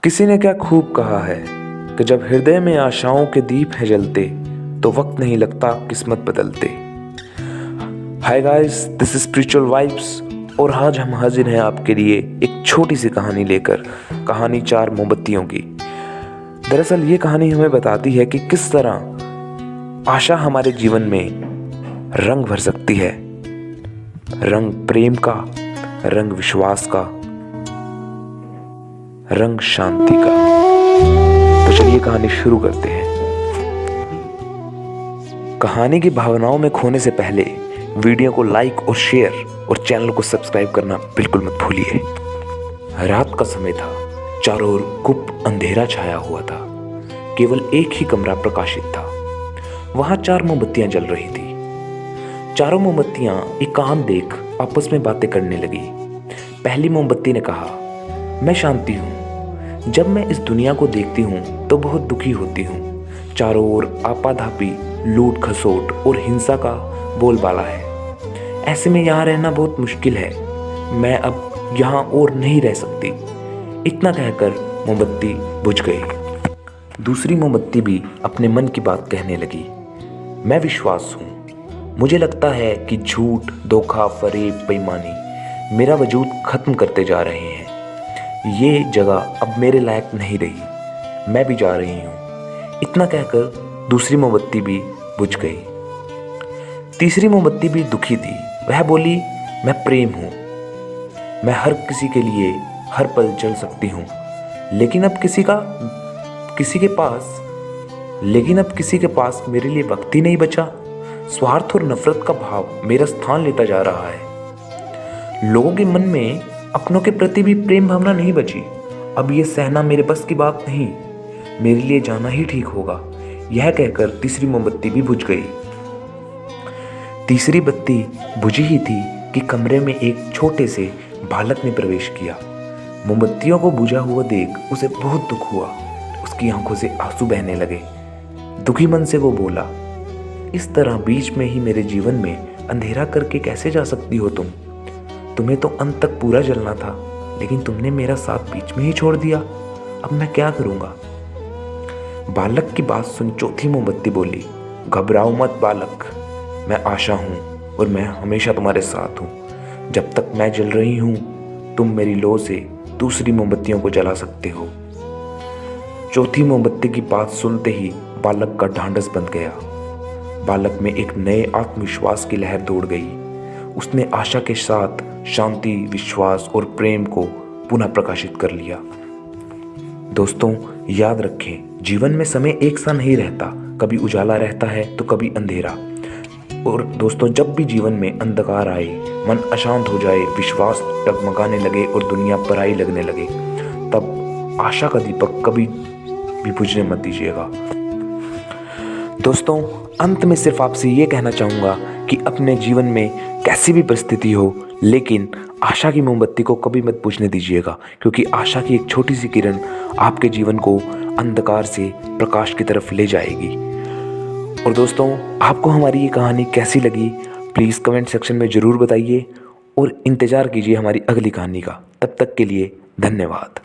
किसी ने क्या खूब कहा है कि जब हृदय में आशाओं के दीप है जलते तो वक्त नहीं लगता किस्मत बदलते। Hi guys, this is spiritual vibes और आज हम हाजिर हैं आपके लिए एक छोटी सी कहानी लेकर। कहानी 4 मोमबत्तियों की। दरअसल ये कहानी हमें बताती है कि किस तरह आशा हमारे जीवन में रंग भर सकती है। रंग प्रेम का, रंग विश्वास का, रंग शांति का। तो चलिए कहानी शुरू करते हैं। कहानी की भावनाओं में खोने से पहले वीडियो को लाइक और शेयर और चैनल को सब्सक्राइब करना बिल्कुल मत भूलिए। रात का समय था। चारों ओर गुप्त अंधेरा छाया हुआ था। केवल एक ही कमरा प्रकाशित था। वहां 4 मोमबत्तियां जल रही थी। चारों मोमबत्तियां एकांत देख आपस में बातें करने लगी। पहली मोमबत्ती ने कहा, मैं शांति हूँ। जब मैं इस दुनिया को देखती हूँ तो बहुत दुखी होती हूँ। चारों ओर आपाधापी, लूट खसोट और हिंसा का बोलबाला है। ऐसे में यहाँ रहना बहुत मुश्किल है। मैं अब यहाँ और नहीं रह सकती। इतना कहकर मोमबत्ती बुझ गई। दूसरी मोमबत्ती भी अपने मन की बात कहने लगी। मैं विश्वास हूँ। मुझे लगता है कि झूठ, धोखा, फरेब, बेईमानी मेरा वजूद खत्म करते जा रहे हैं। ये जगह अब मेरे लायक नहीं रही। मैं भी जा रही हूँ। इतना कहकर दूसरी मोमबत्ती भी बुझ गई। तीसरी मोमबत्ती भी दुखी थी। वह बोली, मैं प्रेम हूँ। मैं हर किसी के लिए हर पल जल सकती हूँ। लेकिन अब किसी के पास मेरे लिए वक्त ही नहीं बचा। स्वार्थ और नफरत का भाव मेरा स्थान लेता जा रहा है। लोगों के मन में अपनों के प्रति भी प्रेम भावना नहीं बची। अब ये सहना मेरे बस की बात नहीं। मेरे लिए जाना ही ठीक होगा। यह कहकर तीसरी मोमबत्ती भी बुझ गई। तीसरी बत्ती बुझी ही थी कि कमरे में एक छोटे से बालक ने प्रवेश किया। मोमबत्तियों को बुझा हुआ देख उसे बहुत दुख हुआ। उसकी आंखों से आंसू बहने लगे। दुखी मन से वो बोला, इस तरह बीच में ही मेरे जीवन में अंधेरा करके कैसे जा सकती हो तुम? तुम्हें तो अंत तक पूरा जलना था, लेकिन तुमने मेरा साथ बीच में ही छोड़ दिया। अब मैं क्या करूंगा? बालक की बात सुन चौथी मोमबत्ती बोली, घबराओ मत बालक। मैं आशा हूं और मैं हमेशा तुम्हारे साथ हूं। जब तक मैं जल रही हूं, तुम मेरी लौ से दूसरी मोमबत्तियों को जला सकते हो। चौथी मोमबत्ती की बात सुनते ही बालक का ढांढस बंध गया। बालक में एक नए आत्मविश्वास की लहर दौड़ गई। उसने आशा के साथ शांति, विश्वास और प्रेम को पुनः प्रकाशित कर लिया। दोस्तों, याद रखें, जीवन में समय एक सा नहीं रहता। कभी उजाला रहता है तो कभी अंधेरा। और दोस्तों, जब भी जीवन में अंधकार आए, मन अशांत हो जाए, विश्वास डगमगाने लगे और दुनिया पराई लगने लगे, तब आशा का दीपक कभी भी बुझने मत दीजिएगा। दोस्तों, अंत में सिर्फ आपसे ये कहना चाहूँगा कि अपने जीवन में कैसी भी परिस्थिति हो, लेकिन आशा की मोमबत्ती को कभी मत बुझने दीजिएगा, क्योंकि आशा की एक छोटी सी किरण आपके जीवन को अंधकार से प्रकाश की तरफ ले जाएगी। और दोस्तों, आपको हमारी ये कहानी कैसी लगी प्लीज़ कमेंट सेक्शन में ज़रूर बताइए और इंतज़ार कीजिए हमारी अगली कहानी का। तब तक के लिए धन्यवाद।